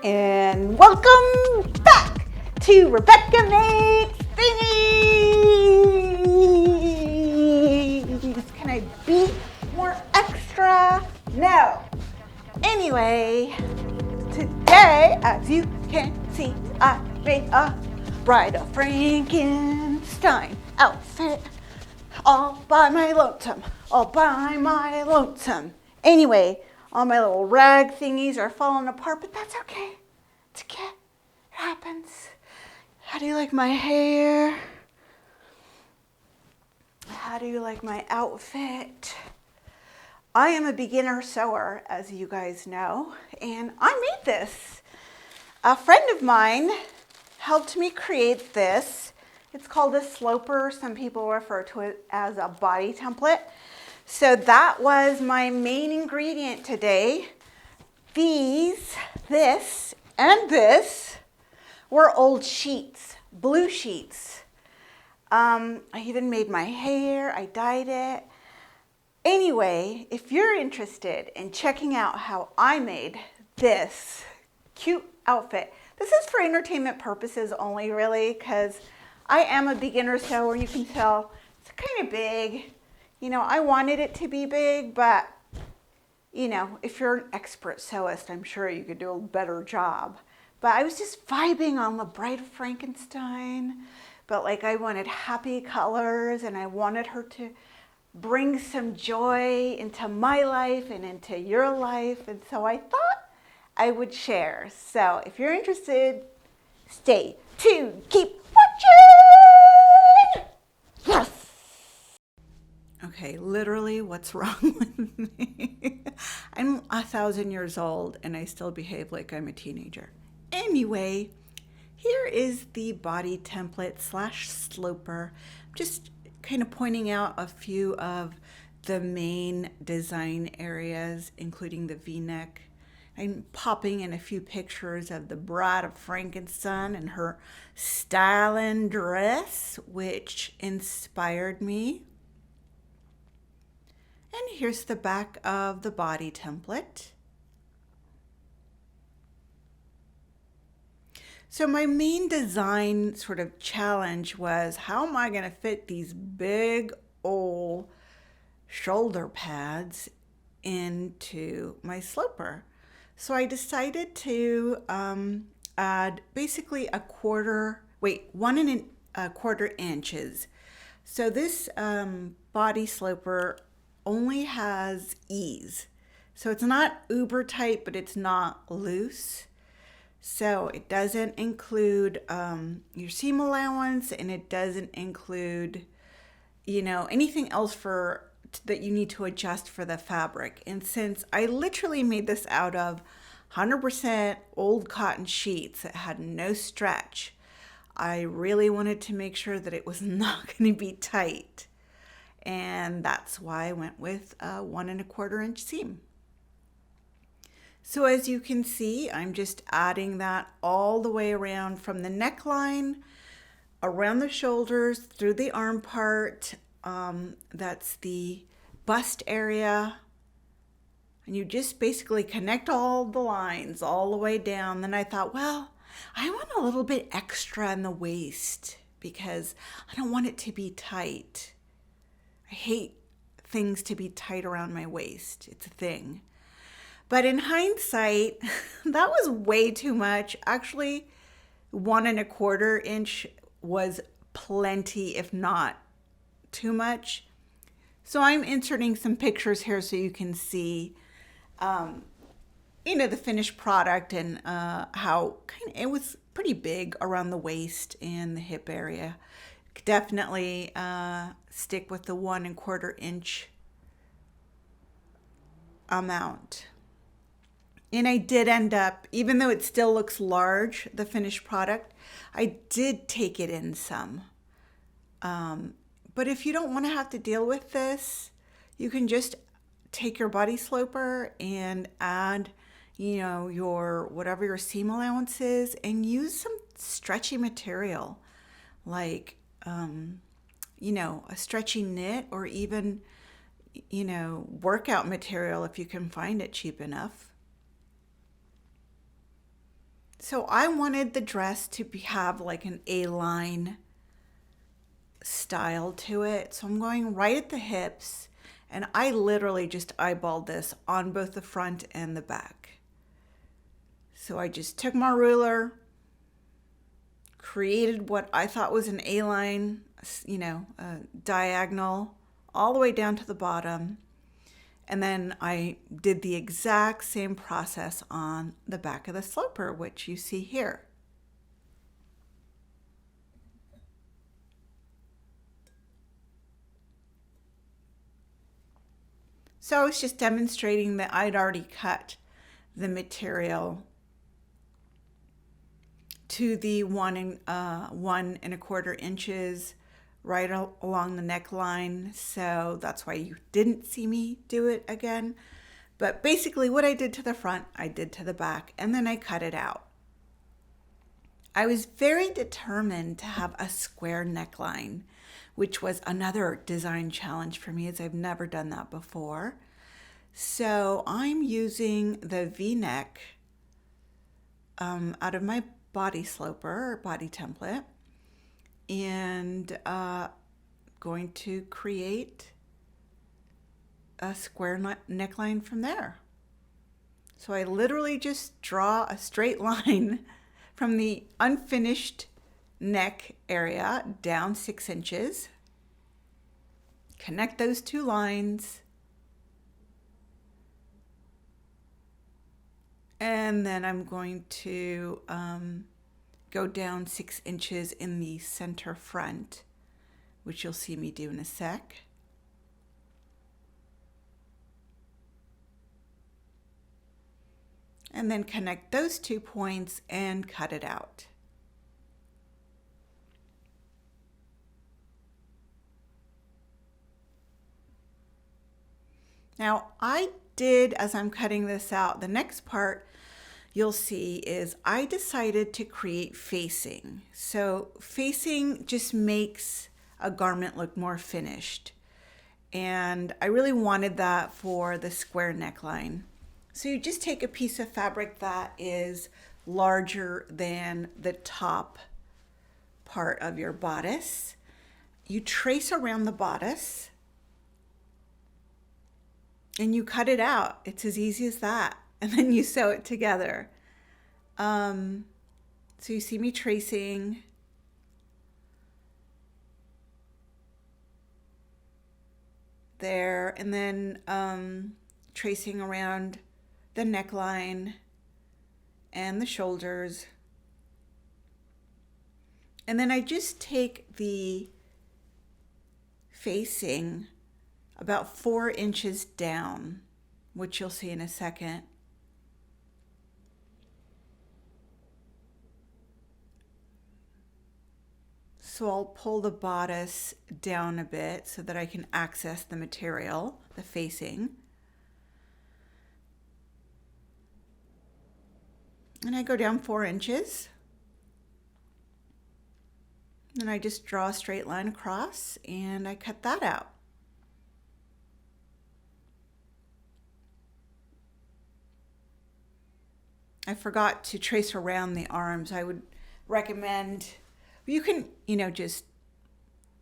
And welcome back to Rebecca Makes Thingies. Can I be more extra? No. Anyway, today, as you can see, I made a Bride of Frankenstein outfit all by my lonesome, all by my lonesome. Anyway, all my little rag thingies are falling apart, but that's okay. It's okay. It happens. How do you like my hair? How do you like my outfit? I am a beginner sewer, as you guys know, and I made this. A friend of mine helped me create this. It's called a sloper. Some people refer to it as a body template. So that was my main ingredient today. This, and this were old sheets, blue sheets. I even made my hair, I dyed it. Anyway, if you're interested in checking out how I made this cute outfit, this is for entertainment purposes only, really, because I am a beginner sewer. You can tell it's kind of big. You know, I wanted it to be big, but, you know, if you're an expert sewist, I'm sure you could do a better job. But I was just vibing on the Bride of Frankenstein, but like I wanted happy colors and I wanted her to bring some joy into my life and into your life. And so I thought I would share. So if you're interested, stay tuned. Keep watching. Yes. Okay, literally, what's wrong with me? I'm 1,000 years old and I still behave like I'm a teenager. Anyway, here is the body template / sloper. I'm just kind of pointing out a few of the main design areas, including the V-neck. I'm popping in a few pictures of the Bride of Frankenstein and her styling dress, which inspired me. And here's the back of the body template. So my main design sort of challenge was, how am I going to fit these big old shoulder pads into my sloper? So I decided to add basically 1.25 inches. So this body sloper only has ease. So it's not uber tight, but it's not loose. So it doesn't include your seam allowance, and it doesn't include, anything else that you need to adjust for the fabric. And since I literally made this out of 100% old cotton sheets that had no stretch, I really wanted to make sure that it was not going to be tight. And that's why I went with a 1.25 inch seam. So as you can see, I'm just adding that all the way around from the neckline, around the shoulders, through the arm part. That's the bust area. And you just basically connect all the lines all the way down. Then I thought, well, I want a little bit extra in the waist because I don't want it to be tight. I hate things to be tight around my waist. It's a thing. But in hindsight, that was way too much. Actually, 1.25 inch was plenty, if not too much. So I'm inserting some pictures here so you can see, the finished product and how it was pretty big around the waist and the hip area. Definitely stick with the 1.25 inch amount. And I did end up, even though it still looks large, the finished product, I did take it in some. But if you don't want to have to deal with this, you can just take your body sloper and add, whatever your seam allowance is, and use some stretchy material, like, a stretchy knit, or even, workout material if you can find it cheap enough. So I wanted the dress to have like an A-line style to it. So I'm going right at the hips, and I literally just eyeballed this on both the front and the back. So I just took my ruler, created what I thought was an A-line, a diagonal all the way down to the bottom. And then I did the exact same process on the back of the sloper, which you see here. So I was just demonstrating that I'd already cut the material to the 1 1 1/4 inches right along the neckline. So that's why you didn't see me do it again. But basically what I did to the front, I did to the back, and then I cut it out. I was very determined to have a square neckline, which was another design challenge for me, as I've never done that before. So I'm using the V-neck out of my body sloper or body template, and going to create a square neckline from there. So I literally just draw a straight line from the unfinished neck area down 6 inches, connect those two lines, and then I'm going to go down 6 inches in the center front, which you'll see me do in a sec. And then connect those 2 points and cut it out. Now I did, as I'm cutting this out, the next part you'll see is I decided to create facing. So facing just makes a garment look more finished. And I really wanted that for the square neckline. So you just take a piece of fabric that is larger than the top part of your bodice. You trace around the bodice and you cut it out. It's as easy as that. And then you sew it together. So you see me tracing. There, and then tracing around the neckline and the shoulders. And then I just take the facing about 4 inches down, which you'll see in a second. So I'll pull the bodice down a bit so that I can access the material, the facing. And I go down 4 inches. And I just draw a straight line across and I cut that out. I forgot to trace around the arms. I would recommend, you can, just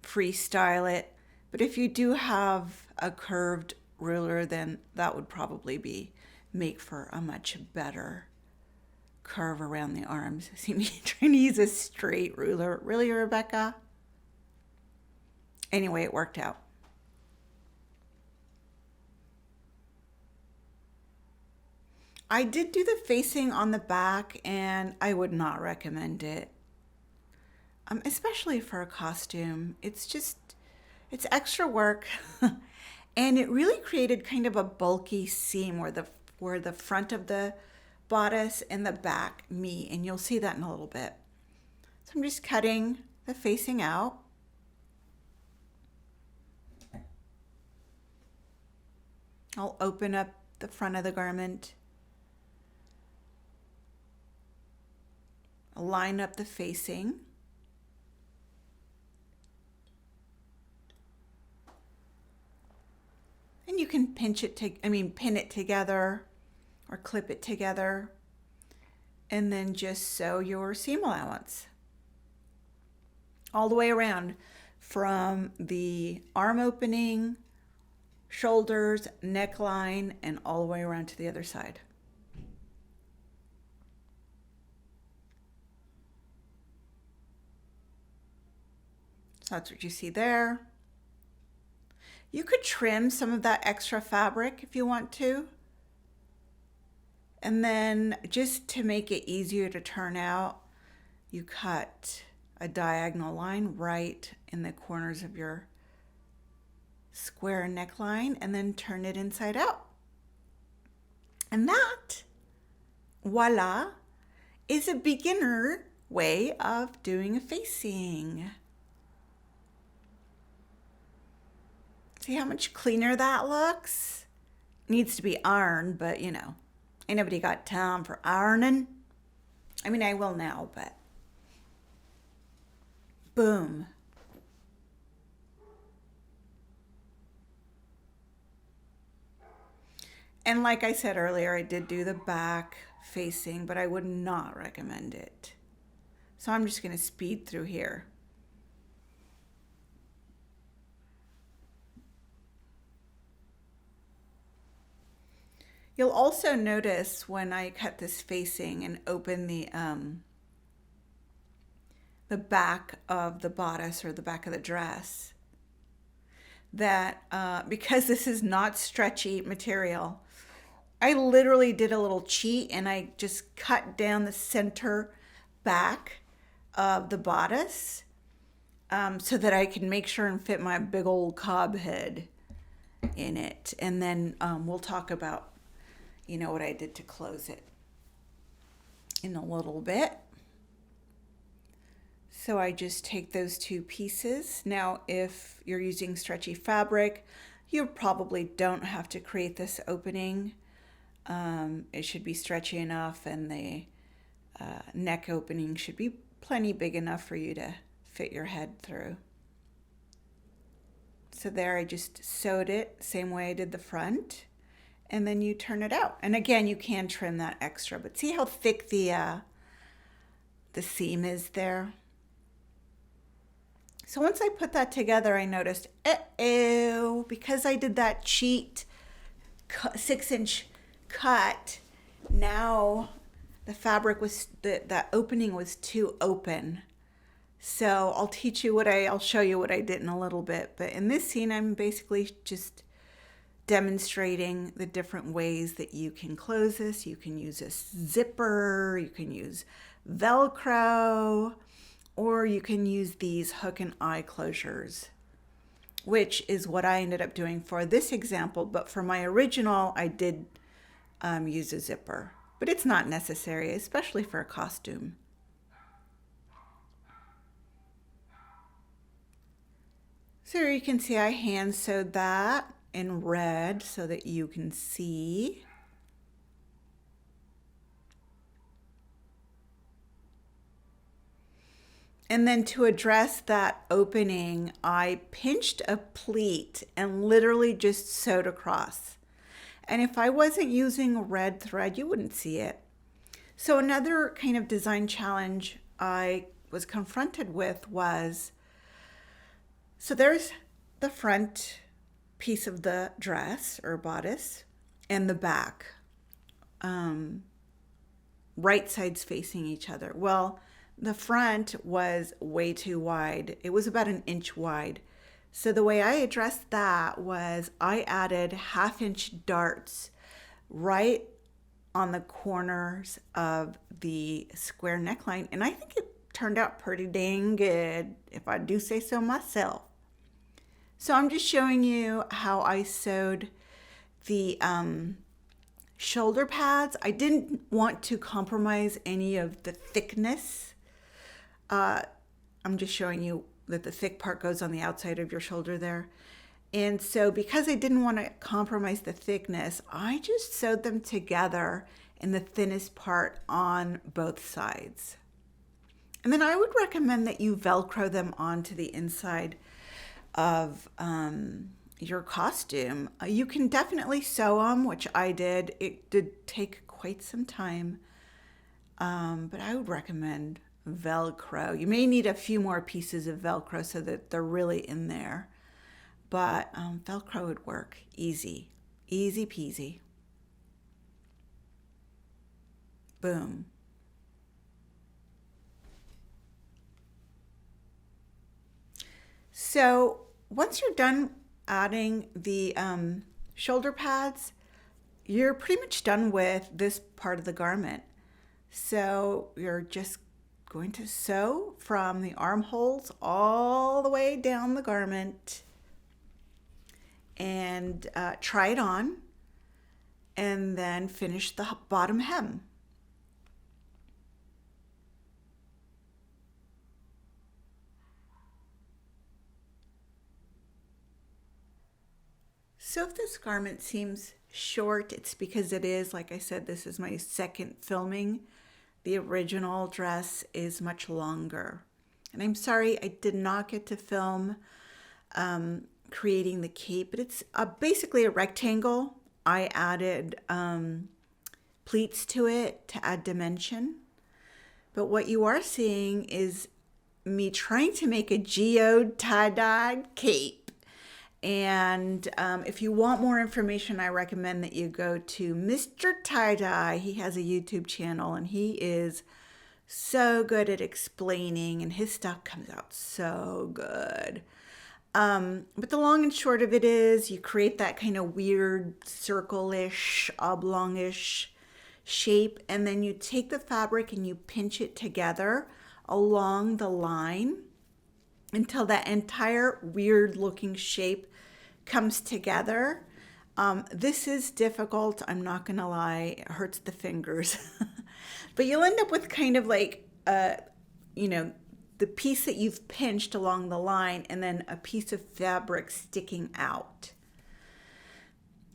freestyle it. But if you do have a curved ruler, then that would probably make for a much better curve around the arms. See me trying to use a straight ruler. Really, Rebecca? Anyway, it worked out. I did do the facing on the back, and I would not recommend it. Especially for a costume. It's extra work. And it really created kind of a bulky seam where the front of the bodice and the back meet, and you'll see that in a little bit. So I'm just cutting the facing out. I'll open up the front of the garment, line up the facing, and you can pin it together or clip it together. and then just sew your seam allowance all the way around from the arm opening, shoulders, neckline, and all the way around to the other side. So that's what you see there. You could trim some of that extra fabric if you want to. And then just to make it easier to turn out, you cut a diagonal line right in the corners of your square neckline and then turn it inside out. And that, voila, is a beginner way of doing a facing. See how much cleaner that looks? Needs to be ironed, but you know, ain't nobody got time for ironing. I mean, I will now, but boom. And like I said earlier, I did do the back facing, but I would not recommend it. So I'm just going to speed through here. You'll also notice when I cut this facing and open the back of the bodice or the back of the dress that because this is not stretchy material, I literally did a little cheat and I just cut down the center back of the bodice so that I can make sure and fit my big old cob head in it. And then we'll talk about, you know, what I did to close it in a little bit. So I just take those two pieces. Now, if you're using stretchy fabric, you probably don't have to create this opening. It should be stretchy enough, and the neck opening should be plenty big enough for you to fit your head through. So there I just sewed it same way I did the front, and then you turn it out. And again, you can trim that extra, but see how thick the seam is there? So once I put that together, I noticed, because I did that cheat 6-inch cut, now the fabric was, that opening was too open. So I'll teach you I'll show you what I did in a little bit. But in this scene, I'm basically just demonstrating the different ways that you can close this. You can use a zipper, you can use Velcro, or you can use these hook and eye closures, which is what I ended up doing for this example. But for my original, I did use a zipper, but it's not necessary, especially for a costume. So you can see I hand sewed that in red so that you can see. And then to address that opening, I pinched a pleat and literally just sewed across. And if I wasn't using red thread, you wouldn't see it. So another kind of design challenge I was confronted with was, so there's the front piece of the dress or bodice and the back, right sides facing each other. Well, the front was way too wide. It was about 1 inch wide. So the way I addressed that was I added 1/2-inch darts right on the corners of the square neckline. And I think it turned out pretty dang good, if I do say so myself. So I'm just showing you how I sewed the shoulder pads. I didn't want to compromise any of the thickness. I'm just showing you that the thick part goes on the outside of your shoulder there. And so because I didn't want to compromise the thickness, I just sewed them together in the thinnest part on both sides. And then I would recommend that you Velcro them onto the inside of your costume. You can definitely sew them, which I did. It did take quite some time. but I would recommend Velcro. You may need a few more pieces of Velcro so that they're really in there, but Velcro would work easy, easy peasy. Boom. So once you're done adding the shoulder pads, you're pretty much done with this part of the garment. So you're just going to sew from the armholes all the way down the garment and try it on, and then finish the bottom hem. So if this garment seems short, it's because it is, like I said, this is my second filming. The original dress is much longer. And I'm sorry I did not get to film creating the cape, but it's basically a rectangle. I added pleats to it to add dimension. But what you are seeing is me trying to make a geode tie-dye cape. And if you want more information, I recommend that you go to Mr. Tie-Dye. He has a YouTube channel, and he is so good at explaining, and his stuff comes out so good. But the long and short of it is you create that kind of weird circle-ish, oblong-ish shape, and then you take the fabric and you pinch it together along the line until that entire weird looking shape comes together. This is difficult, I'm not gonna lie, it hurts the fingers. But you'll end up with kind of like, the piece that you've pinched along the line and then a piece of fabric sticking out.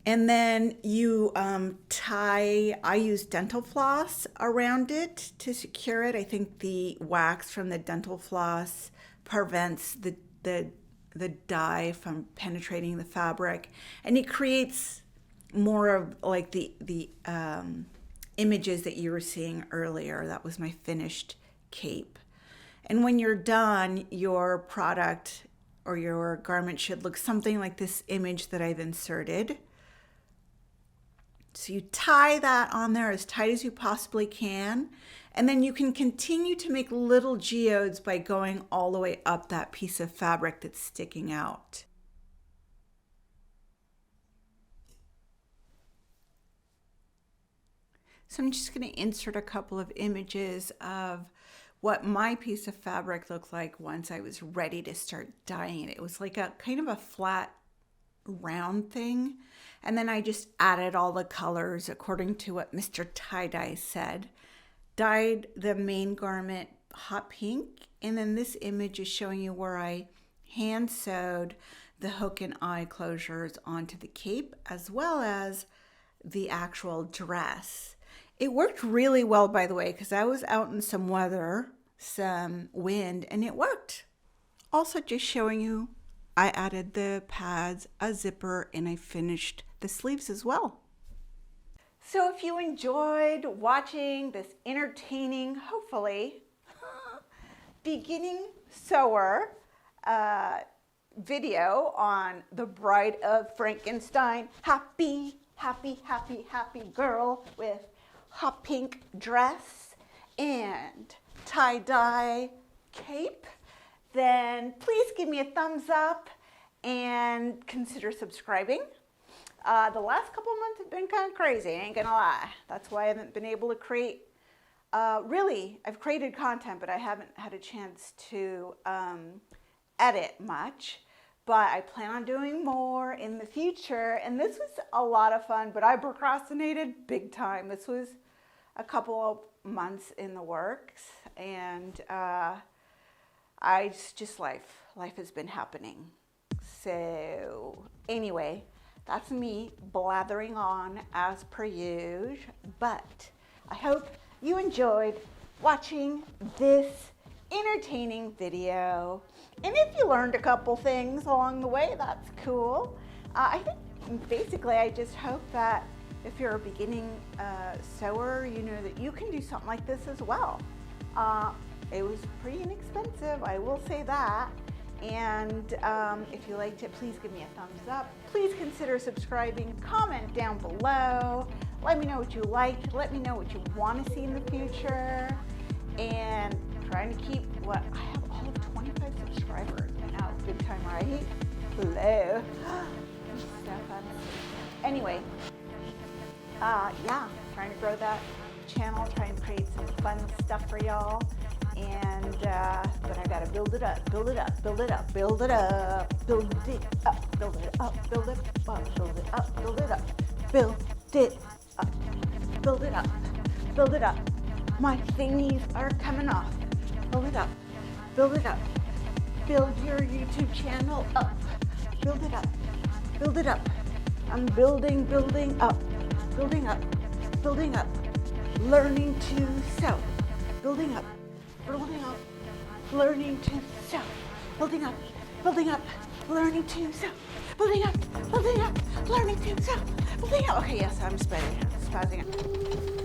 And then you I use dental floss around it to secure it. I think the wax from the dental floss prevents the dye from penetrating the fabric, and it creates more of like the images that you were seeing earlier. That was my finished cape. And when you're done, your product or your garment should look something like this image that I've inserted. So you tie that on there as tight as you possibly can, and then you can continue to make little geodes by going all the way up that piece of fabric that's sticking out. So I'm just going to insert a couple of images of what my piece of fabric looked like once I was ready to start dyeing it. It was like a kind of a flat round thing, and then I just added all the colors according to what Mr. Tie-Dye said. Dyed the main garment hot pink, and then this image is showing you where I hand sewed the hook and eye closures onto the cape as well as the actual dress. It worked really well, by the way, because I was out in some weather, some wind, and it worked. Also, just showing you, I added the pads, a zipper, and I finished the sleeves as well. So if you enjoyed watching this entertaining, hopefully, beginning sewer video on the Bride of Frankenstein, happy, happy, happy, happy girl with hot pink dress and tie-dye cape, then please give me a thumbs up and consider subscribing. The last couple of months have been kind of crazy, I ain't gonna lie. That's why I haven't been able to create, really, I've created content, but I haven't had a chance to edit much. But I plan on doing more in the future, and this was a lot of fun, but I procrastinated big time. This was a couple of months in the works, and life has been happening. So anyway, that's me blathering on as per usual, but I hope you enjoyed watching this entertaining video. And if you learned a couple things along the way, that's cool. I think basically I just hope that if you're a beginning sewer, you know that you can do something like this as well. It was pretty inexpensive, I will say that. And if you liked it, please give me a thumbs up. Please consider subscribing. Comment down below. Let me know what you liked. Let me know what you want to see in the future. And trying to keep what I have all of 25 subscribers. I know, big time, right? Hello. Anyway, yeah, trying to grow that channel, trying to create some fun stuff for y'all. And but I gotta build it up, build it up, build it up, build it up, build it up, build it up, build it up, build it up, build it up, build it up, build it up, build it up. My thingies are coming off. Build it up, build it up, build your YouTube channel up, build it up, build it up. I'm building up, building up, building up, learning to sew, building up, building up, learning to sew, building up, learning to sew, building up, learning to sew, building up. Okay, yes, I'm spazzing out.